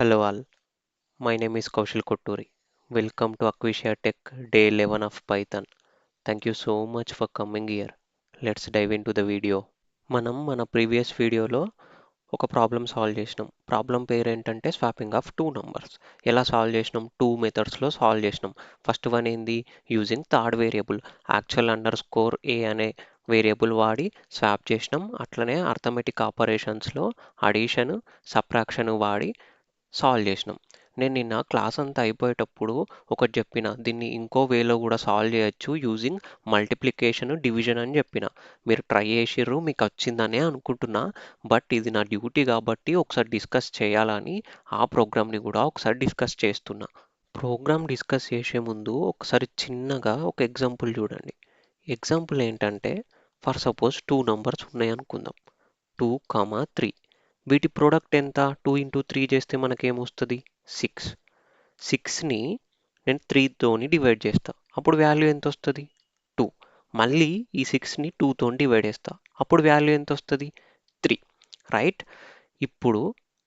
Hello all, my name is Kaushal Kotturi. Welcome to Aquasia Tech Day 11 of Python. Thank you so much for coming here. Let's dive into the video. మన previous వీడియోలో ఒక problem solve చేసినాం. Problem పేరు ఏంటంటే swapping of two numbers. ఎలా solve చేసినాం? Two మెథడ్స్లో solve చేసినాం. ఫస్ట్ వన్ ఏంది? Using third variable actual underscore a అనే వేరియబుల్ వాడి స్వాప్ చేసినాం. అట్లనే అర్థమెటిక్ ఆపరేషన్స్లో అడిషన్ సబ్ట్రాక్షన్ వాడి సాల్వ్ చేసినాం. నేను నిన్న క్లాస్ అంతా అయిపోయేటప్పుడు ఒకటి చెప్పిన, దీన్ని ఇంకో వేలో కూడా సాల్వ్ చేయొచ్చు యూజింగ్ మల్టిప్లికేషన్ డివిజన్ అని చెప్పిన. మీరు ట్రై చేసిర్రు, మీకు వచ్చిందనే అనుకుంటున్నా. బట్ ఇది నా డ్యూటీ కాబట్టి ఒకసారి డిస్కస్ చేయాలని ఆ ప్రోగ్రామ్ని కూడా ఒకసారి డిస్కస్ చేస్తున్నా. ప్రోగ్రామ్ డిస్కస్ చేసే ముందు ఒకసారి చిన్నగా ఒక ఎగ్జాంపుల్ చూడండి. ఎగ్జాంపుల్ ఏంటంటే, ఫర్ సపోజ్ టూ నంబర్స్ ఉన్నాయి అనుకుందాం, 2, 3. వీటి ప్రోడక్ట్ ఎంత? 2 ఇంటూ 3 చేస్తే మనకేమొస్తుంది? 6. 6ని నేను 3తోని డివైడ్ చేస్తా, అప్పుడు వాల్యూ ఎంత వస్తుంది? 2. మళ్ళీ ఈ 6ని 2తోని డివైడ్ చేస్తా, అప్పుడు వాల్యూ ఎంత వస్తుంది? 3. రైట్? ఇప్పుడు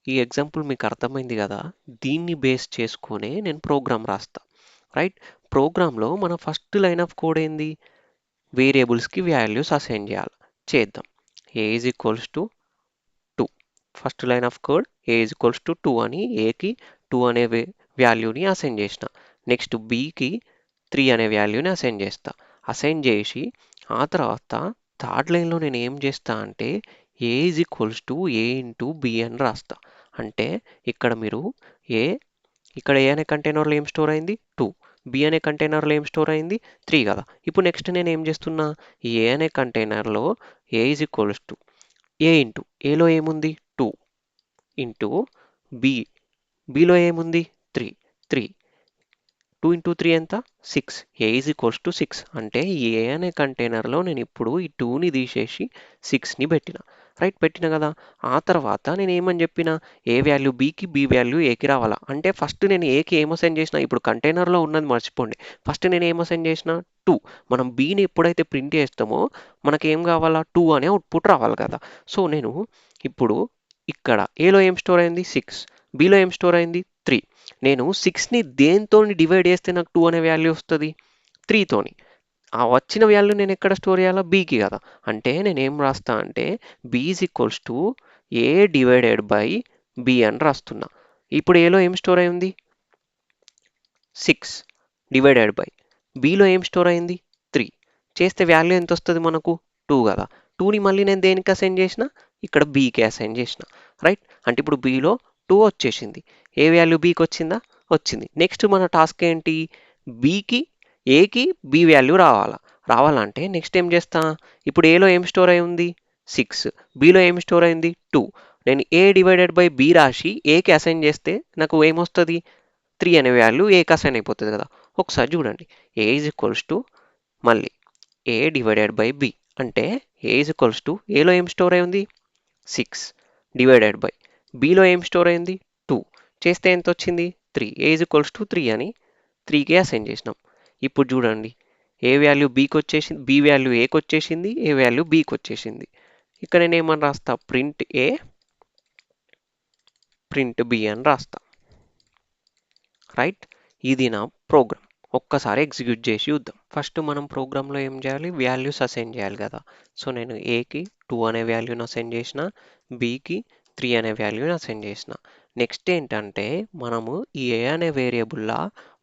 ఈ ఎగ్జాంపుల్ మీకు అర్థమైంది కదా. దీన్ని బేస్ చేసుకొనే నేను ప్రోగ్రామ్ రాస్తా. రైట్? ప్రోగ్రాంలో మన ఫస్ట్ లైన్ ఆఫ్ కోడ్ ఏంది? వేరియబుల్స్కి వాల్యూస్ అసైన్ చేయాలి. చేద్దాం. A is equals to 2. First line of code a is equals to 2 అని ఏకి 2 అనే వాల్యూని అసైన్ చేసిన. నెక్స్ట్ బికి 3 అనే వాల్యూని అసైన్ చేస్తా. అసైన్ చేసి ఆ తర్వాత థర్డ్ లైన్లో నేను ఏం చేస్తా అంటే a is equals to a into b అని రాస్తా. అంటే ఇక్కడ మీరు ఏ ఇక్కడ ఏ అనే కంటైనర్లో ఏం స్టోర్ అయింది? 2. బి అనే కంటైనర్లో ఏం స్టోర్ అయింది? 3 కదా. ఇప్పుడు నెక్స్ట్ నేను ఏం చేస్తున్నా? ఏ అనే కంటైనర్లో a is equals to a into ఏలో ఏముంది? 2 ఇంటూ బి, బిలో ఏముంది? 3. 3 2 ఇంటూ 3 ఎంత? 6. ఏ ఈజ్ ఈక్వల్స్ టు 6. అంటే ఏ అనే కంటైనర్లో నేను ఇప్పుడు ఈ 2ని తీసేసి 6ని పెట్టిన. రైట్? పెట్టిన కదా. ఆ తర్వాత నేను ఏమని చెప్పిన? ఏ వాల్యూ బీకి, బి వాల్యూ ఏకి రావాలా. అంటే ఫస్ట్ నేను ఏకి ఏం అసైన్ చేసిన? ఇప్పుడు కంటైనర్లో ఉన్నది మర్చిపోండి. ఫస్ట్ నేను ఏం అసైన్ చేసిన? 2. మనం బీని ఎప్పుడైతే ప్రింట్ చేస్తామో మనకి ఏం కావాలా? 2 అనే అవుట్పుట్ రావాలి కదా. సో నేను ఇప్పుడు ఇక్కడ ఏలో ఏం స్టోర్ అయింది? 6. బిలో ఏం స్టోర్ అయింది? 3. నేను 6ని దేంతో డివైడ్ చేస్తే నాకు 2 అనే వాల్యూ వస్తుంది? 3తోని. ఆ వచ్చిన వాల్యూ నేను ఎక్కడ స్టోర్ చేయాలా? బీకి కదా. అంటే నేను ఏం రాస్తా అంటే B is equals to A divided by B అని రాస్తున్నా. ఇప్పుడు ఏలో ఏం స్టోర్ అయింది? 6 డివైడెడ్ బై బిలో ఏం స్టోర్ అయింది? 3. చేస్తే వాల్యూ ఎంత వస్తుంది మనకు? 2 కదా. 2ని మళ్ళీ నేను దేనికి అసైన్ చేసిన? ఇక్కడ బీకి అసైన్ చేసిన. రైట్? అంటే ఇప్పుడు బిలో 2 వచ్చేసింది. ఏ వాల్యూ బీకి వచ్చిందా? వచ్చింది. నెక్స్ట్ మన టాస్క్ ఏంటి? బీకి ఏకి బి వాల్యూ రావాలంటే నెక్స్ట్ ఏం చేస్తా? ఇప్పుడు ఏలో ఏం స్టోర్ అయి ఉంది? 6. బిలో ఏం స్టోర్ అయింది? 2. నేను ఏ డివైడెడ్ బై బి రాసి ఏకి అసైన్ చేస్తే నాకు ఏమొస్తుంది? 3 అనే వాల్యూ ఏకి అసైన్ అయిపోతుంది కదా. ఒకసారి చూడండి. ఏ ఈజ్ ఈక్వల్స్ టు మళ్ళీ ఏ డివైడెడ్ బై బి అంటే ఏ ఈజ్ ఈక్వల్స్ టు ఏలో ఏం స్టోర్ అయి ఉంది? 6 డివైడెడ్ బై బిలో ఏం స్టోర్ అయింది? 2. చేస్తే ఎంత వచ్చింది? 3. ఏ ఈజ్ ఈక్వల్స్ టు 3 అని 3కి అసైన్ చేసినాం. ఇప్పుడు చూడండి, ఏ వాల్యూ బీకి వచ్చేసింది, బి వాల్యూ ఏకి వచ్చేసింది, ఏ వాల్యూ బీకి వచ్చేసింది. ఇక్కడ నేను ఏమని రాస్తా? ప్రింట్ ఏ ప్రింట్ బి అని రాస్తా. రైట్? ఇది నా ప్రోగ్రామ్. ఒక్కసారి ఎగ్జిక్యూట్ చేసి చూద్దాం. ఫస్ట్ మనం ప్రోగ్రాంలో ఏం చేయాలి? వాల్యూస్ అసైన్ చేయాలి కదా. సో నేను ఏకి 2 అనే వాల్యూని అసైన్ చేసిన, బికి 3 అనే వాల్యూని అసైన్ చేసిన. నెక్స్ట్ ఏంటంటే మనము ఈ ఏ అనే వేరియబుల్లా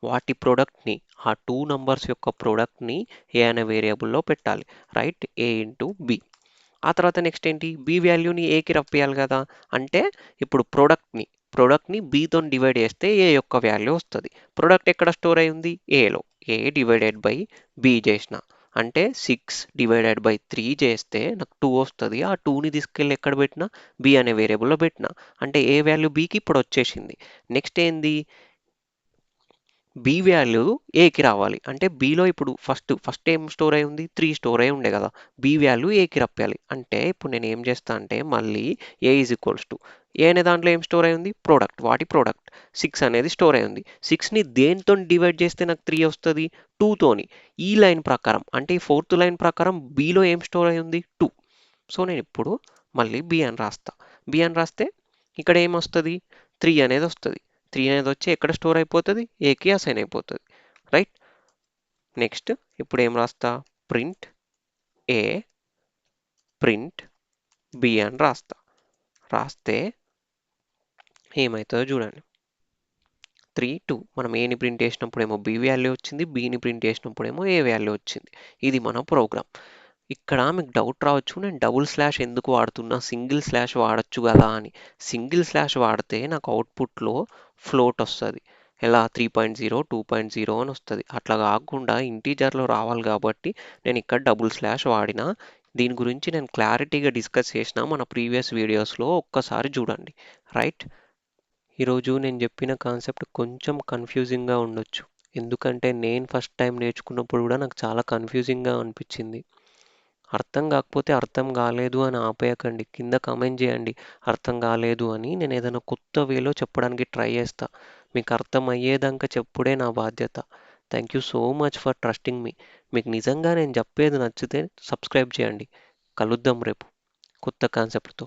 వాటి ప్రోడక్ట్ని, ఆ 2 నంబర్స్ యొక్క ప్రోడక్ట్ని ఏ అనే వేరియబుల్లో పెట్టాలి. రైట్? ఏ ఇంటూ బి. ఆ తర్వాత నెక్స్ట్ ఏంటి? బి వాల్యూని ఏకి రప్పియాలి కదా. అంటే ఇప్పుడు ప్రోడక్ట్ని బీతో డివైడ్ చేస్తే ఏ యొక్క వాల్యూ వస్తుంది. ప్రోడక్ట్ ఎక్కడ స్టోర్ అయి ఉంది? ఏలో. ఏ డివైడెడ్ బై బి చేసిన అంటే 6 డివైడెడ్ బై 3 చేస్తే నాకు 2 వస్తుంది. ఆ 2ని తీసుకెళ్ళి ఎక్కడ పెట్టినా? బి అనే వేరియబుల్లో పెట్టిన. అంటే ఏ వాల్యూ బీకి ఇప్పుడు వచ్చేసింది. నెక్స్ట్ ఏంది? బి వాల్యూ ఏకి రావాలి. అంటే బిలో ఇప్పుడు ఫస్ట్ ఏం స్టోర్ అయి ఉంది? 3 స్టోర్ అయి ఉండే కదా. బి వాల్యూ ఏకి రప్పాలి. అంటే ఇప్పుడు నేను ఏం చేస్తా అంటే మళ్ళీ ఏ ఈజ్ ఈక్వల్స్ టు ఏ అనే దాంట్లో ఏం స్టోర్ అయి ఉంది? వాటి ప్రోడక్ట్ 6 అనేది స్టోర్ అయి ఉంది. 6ని దేంతో డివైడ్ చేస్తే నాకు 3 వస్తుంది? 2తోని. ఈ లైన్ ప్రకారం అంటే ఈ ఫోర్త్ లైన్ ప్రకారం బిలో ఏం స్టోర్ అయి ఉంది? 2. సో నేను ఇప్పుడు మళ్ళీ బి అని రాస్తా. బి అని రాస్తే ఇక్కడ ఏమొస్తుంది? 3 అనేది వస్తుంది. 3 అనేది వచ్చి ఎక్కడ స్టోర్ అయిపోతుంది, ఏకి అసైన్ అయిపోతుంది. రైట్. నెక్స్ట్ ఇప్పుడు ఏం రాస్తా, ప్రింట్ ఏ ప్రింట్ బి అని రాస్తే ఏమవుతుందో చూడండి. 3 2 మనం ఏని ప్రింట్ చేసినప్పుడేమో బి వాల్యూ వచ్చింది, బిని ప్రింట్ చేసినప్పుడేమో ఏ వాల్యూ వచ్చింది. ఇది మన ప్రోగ్రామ్. ఇక్కడ మీకు డౌట్ రావచ్చు, నేను డబుల్ స్లాష్ ఎందుకు వాడుతున్నా, సింగిల్ స్లాష్ వాడచ్చు కదా అని. సింగిల్ స్లాష్ వాడితే నాకు అవుట్పుట్లో ఫ్లోట్ వస్తుంది. ఎలా 3.0 2.0 అని వస్తుంది. అట్లా కాకుండా ఇంటీజర్లో రావాలి కాబట్టి నేను ఇక్కడ డబుల్ స్లాష్ వాడిన. దీని గురించి నేను క్లారిటీగా డిస్కస్ చేసిన మన ప్రీవియస్ వీడియోస్లో, ఒక్కసారి చూడండి. రైట్. ఈరోజు నేను చెప్పిన కాన్సెప్ట్ కొంచెం కన్ఫ్యూజింగ్గా ఉండొచ్చు, ఎందుకంటే నేను ఫస్ట్ టైం నేర్చుకున్నప్పుడు కూడా నాకు చాలా కన్ఫ్యూజింగ్గా అనిపించింది. అర్థం కాకపోతే అర్థం కాలేదు అని ఆపేయకండి, కింద కామెంట్ చేయండి అర్థం కాలేదు అని. నేను ఏదైనా కొత్త వేలో చెప్పడానికి ట్రై చేస్తా. మీకు అర్థం అయ్యేదాకా చెప్పుడే నా బాధ్యత. Thank you so much for trusting me. మీకు నిజంగా నేను చెప్పేది నచ్చితే సబ్స్క్రైబ్ చేయండి. కలుద్దాం రేపు కొత్త కాన్సెప్ట్తో.